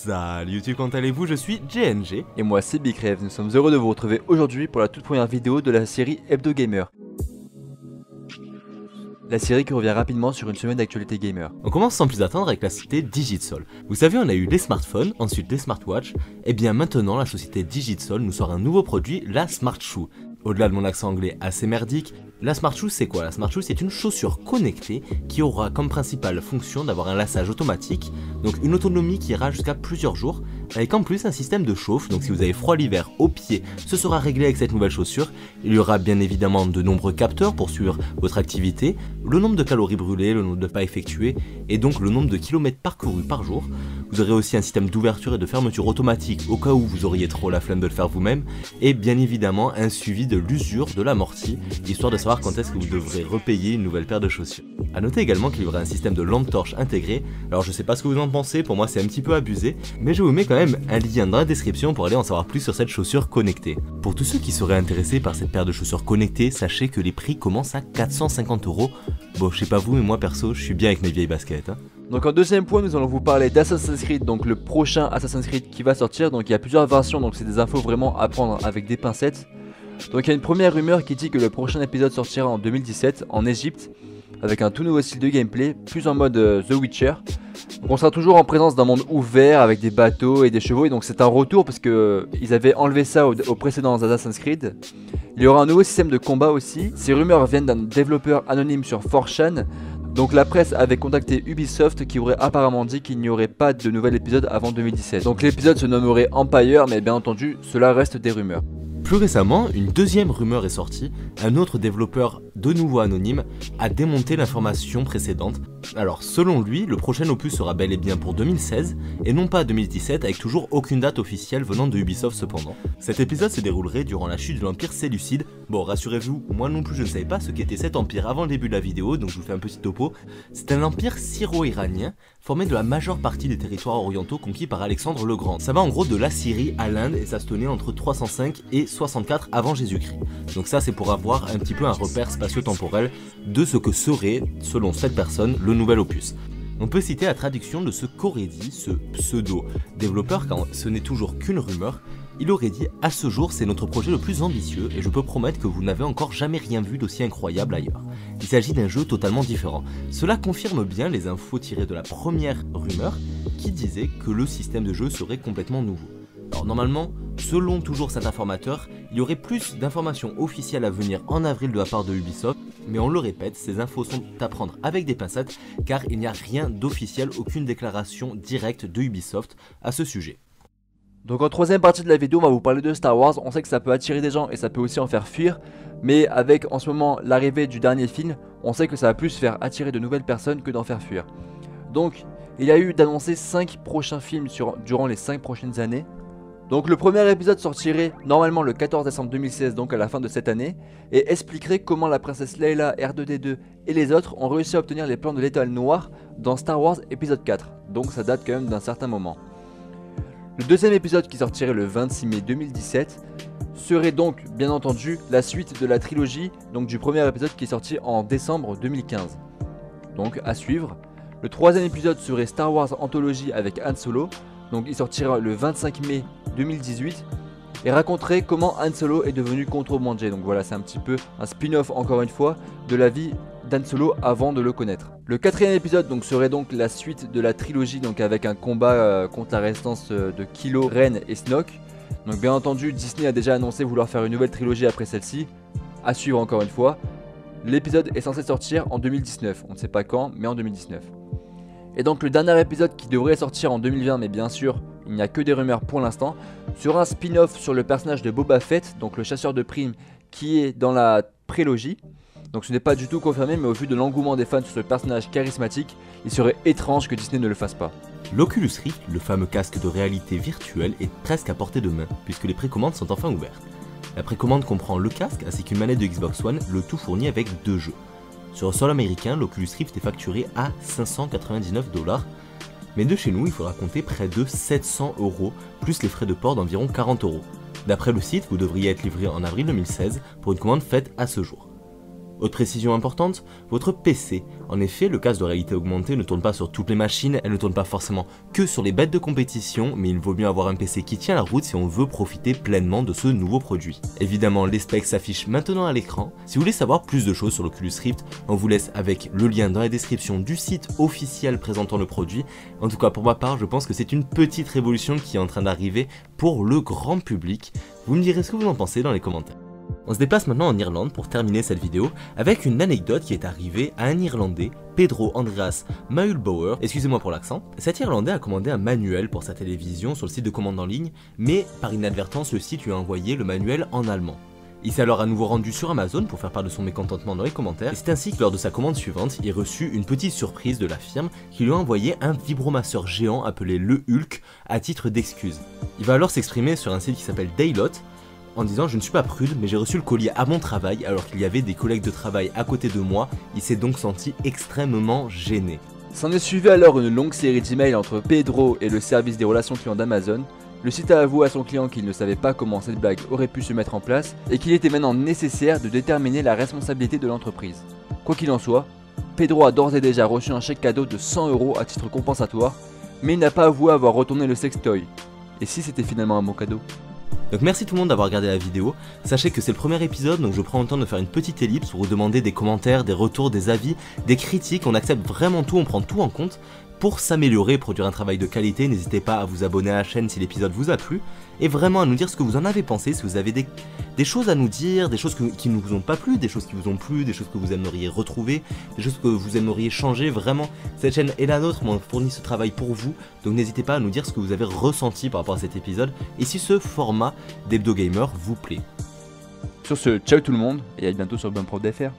Salut YouTube, comment allez-vous? Je suis JNG. Et moi c'est Bicrave, nous sommes heureux de vous retrouver aujourd'hui pour la toute première vidéo de la série Hebdo Gamer. La série qui revient rapidement sur une semaine d'actualité gamer. On commence sans plus attendre avec la société Digitsol. Vous savez, on a eu les smartphones, ensuite les smartwatches, et bien maintenant la société Digitsol nous sort un nouveau produit, la Smart Shoe. Au-delà de mon accent anglais assez merdique, la Smart Shoe c'est quoi? La Smart Shoe c'est une chaussure connectée qui aura comme principale fonction d'avoir un laçage automatique, donc une autonomie qui ira jusqu'à plusieurs jours, avec en plus un système de chauffe, donc si vous avez froid l'hiver au pied, ce sera réglé avec cette nouvelle chaussure. Il y aura bien évidemment de nombreux capteurs pour suivre votre activité, le nombre de calories brûlées, le nombre de pas effectués, et donc le nombre de kilomètres parcourus par jour. Vous aurez aussi un système d'ouverture et de fermeture automatique au cas où vous auriez trop la flemme de le faire vous-même, et bien évidemment un suivi de l'usure de l'amorti, histoire de savoir quand est-ce que vous devrez repayer une nouvelle paire de chaussures. A noter également qu'il y aura un système de lampe torche intégré, alors je sais pas ce que vous en pensez, pour moi c'est un petit peu abusé, mais je vous mets quand même un lien dans la description pour aller en savoir plus sur cette chaussure connectée. Pour tous ceux qui seraient intéressés par cette paire de chaussures connectées, sachez que les prix commencent à 450 €. Bon, je sais pas vous, mais moi perso, je suis bien avec mes vieilles baskets. Donc en deuxième point, nous allons vous parler d'Assassin's Creed, donc le prochain Assassin's Creed qui va sortir. Donc il y a plusieurs versions, donc c'est des infos vraiment à prendre avec des pincettes. Donc il y a une première rumeur qui dit que le prochain épisode sortira en 2017 en Égypte, avec un tout nouveau style de gameplay, plus en mode The Witcher. Donc on sera toujours en présence d'un monde ouvert avec des bateaux et des chevaux, et donc c'est un retour parce que ils avaient enlevé ça aux précédents Assassin's Creed. Il y aura un nouveau système de combat aussi. Ces rumeurs viennent d'un développeur anonyme sur 4chan. Donc la presse avait contacté Ubisoft qui aurait apparemment dit qu'il n'y aurait pas de nouvel épisode avant 2017. Donc l'épisode se nommerait Empire, mais bien entendu cela reste des rumeurs. Plus récemment, une deuxième rumeur est sortie, un autre développeur, de nouveau anonyme, a démonté l'information précédente. Alors selon lui, le prochain opus sera bel et bien pour 2016, et non pas 2017 avec toujours aucune date officielle venant de Ubisoft cependant. Cet épisode se déroulerait durant la chute de l'Empire Séleucide. Bon, rassurez-vous, moi non plus je ne savais pas ce qu'était cet empire avant le début de la vidéo, donc je vous fais un petit topo. C'est un empire syro-iranien, formé de la majeure partie des territoires orientaux conquis par Alexandre le Grand. Ça va en gros de la Syrie à l'Inde, et ça se tenait entre 305 et 64 avant Jésus-Christ. Donc ça c'est pour avoir un petit peu un repère spatio-temporel de ce que serait, selon cette personne, le nouvel opus. On peut citer la traduction de ce qu'aurait dit ce pseudo-développeur, car ce n'est toujours qu'une rumeur. Il aurait dit « À ce jour, c'est notre projet le plus ambitieux et je peux promettre que vous n'avez encore jamais rien vu d'aussi incroyable ailleurs. Il s'agit d'un jeu totalement différent. » Cela confirme bien les infos tirées de la première rumeur qui disait que le système de jeu serait complètement nouveau. Alors normalement, selon toujours cet informateur, il y aurait plus d'informations officielles à venir en avril de la part de Ubisoft, mais on le répète, ces infos sont à prendre avec des pincettes car il n'y a rien d'officiel, aucune déclaration directe de Ubisoft à ce sujet. Donc en troisième partie de la vidéo, on va vous parler de Star Wars. On sait que ça peut attirer des gens et ça peut aussi en faire fuir, mais avec en ce moment l'arrivée du dernier film, on sait que ça va plus faire attirer de nouvelles personnes que d'en faire fuir. Donc il y a eu d'annoncer 5 prochains films durant les 5 prochaines années. Donc le premier épisode sortirait normalement le 14 décembre 2016, donc à la fin de cette année, et expliquerait comment la princesse Leia, R2-D2 et les autres ont réussi à obtenir les plans de l'étoile noire dans Star Wars épisode 4. Donc ça date quand même d'un certain moment. Le deuxième épisode qui sortirait le 26 mai 2017 serait donc bien entendu la suite de la trilogie, donc du premier épisode qui est sorti en décembre 2015. Donc à suivre. Le troisième épisode serait Star Wars Anthology avec Han Solo. Donc il sortira le 25 mai 2018 et raconterait comment Han Solo est devenu contrebandier. Donc voilà, c'est un petit peu un spin-off encore une fois de la vie d'Han Solo avant de le connaître. Le quatrième épisode donc serait donc la suite de la trilogie, donc avec un combat contre la résistance de Kylo Ren et Snoke. Donc bien entendu, Disney a déjà annoncé vouloir faire une nouvelle trilogie après celle-ci. À suivre encore une fois. L'épisode est censé sortir en 2019, on ne sait pas quand, mais en 2019. Et donc le dernier épisode qui devrait sortir en 2020, mais bien sûr il n'y a que des rumeurs pour l'instant, sera un spin-off sur le personnage de Boba Fett, donc le chasseur de primes qui est dans la prélogie. Donc ce n'est pas du tout confirmé, mais au vu de l'engouement des fans sur ce personnage charismatique, il serait étrange que Disney ne le fasse pas. L'Oculus Rift, le fameux casque de réalité virtuelle, est presque à portée de main, puisque les précommandes sont enfin ouvertes. La précommande comprend le casque ainsi qu'une manette de Xbox One, le tout fourni avec 2 jeux. Sur le sol américain, l'Oculus Rift est facturé à 599 $, mais de chez nous, il faudra compter près de 700 €, plus les frais de port d'environ 40 €. D'après le site, vous devriez être livré en avril 2016 pour une commande faite à ce jour. Autre précision importante, votre PC. En effet, le casque de réalité augmentée ne tourne pas sur toutes les machines, elle ne tourne pas forcément que sur les bêtes de compétition, mais il vaut mieux avoir un PC qui tient la route si on veut profiter pleinement de ce nouveau produit. Évidemment, les specs s'affichent maintenant à l'écran. Si vous voulez savoir plus de choses sur l'Oculus Rift, on vous laisse avec le lien dans la description du site officiel présentant le produit. En tout cas, pour ma part, je pense que c'est une petite révolution qui est en train d'arriver pour le grand public. Vous me direz ce que vous en pensez dans les commentaires. On se déplace maintenant en Irlande pour terminer cette vidéo avec une anecdote qui est arrivée à un Irlandais, Pedro Andreas Maulbauer, excusez-moi pour l'accent. Cet Irlandais a commandé un manuel pour sa télévision sur le site de commande en ligne, mais par inadvertance le site lui a envoyé le manuel en allemand. Il s'est alors à nouveau rendu sur Amazon pour faire part de son mécontentement dans les commentaires, et c'est ainsi que lors de sa commande suivante, il reçut une petite surprise de la firme qui lui a envoyé un vibromasseur géant appelé le Hulk à titre d'excuse. Il va alors s'exprimer sur un site qui s'appelle Daylot, en disant « Je ne suis pas prude, mais j'ai reçu le colis à mon travail alors qu'il y avait des collègues de travail à côté de moi, il s'est donc senti extrêmement gêné. » S'en est suivi alors une longue série d'emails entre Pedro et le service des relations clients d'Amazon. Le site a avoué à son client qu'il ne savait pas comment cette blague aurait pu se mettre en place et qu'il était maintenant nécessaire de déterminer la responsabilité de l'entreprise. Quoi qu'il en soit, Pedro a d'ores et déjà reçu un chèque cadeau de 100 € à titre compensatoire, mais il n'a pas avoué avoir retourné le sextoy. Et si c'était finalement un bon cadeau ? Donc merci tout le monde d'avoir regardé la vidéo, sachez que c'est le premier épisode donc je prends le temps de faire une petite ellipse pour vous demander des commentaires, des retours, des avis, des critiques, on accepte vraiment tout, on prend tout en compte. Pour s'améliorer et produire un travail de qualité, n'hésitez pas à vous abonner à la chaîne si l'épisode vous a plu, et vraiment à nous dire ce que vous en avez pensé, si vous avez des choses à nous dire, des choses qui ne vous ont pas plu, des choses qui vous ont plu, des choses que vous aimeriez retrouver, des choses que vous aimeriez changer, vraiment, cette chaîne est la nôtre, on fournit ce travail pour vous, donc n'hésitez pas à nous dire ce que vous avez ressenti par rapport à cet épisode, et si ce format d'Hebdo Gamer vous plaît. Sur ce, ciao tout le monde, et à bientôt sur BunProfDFR.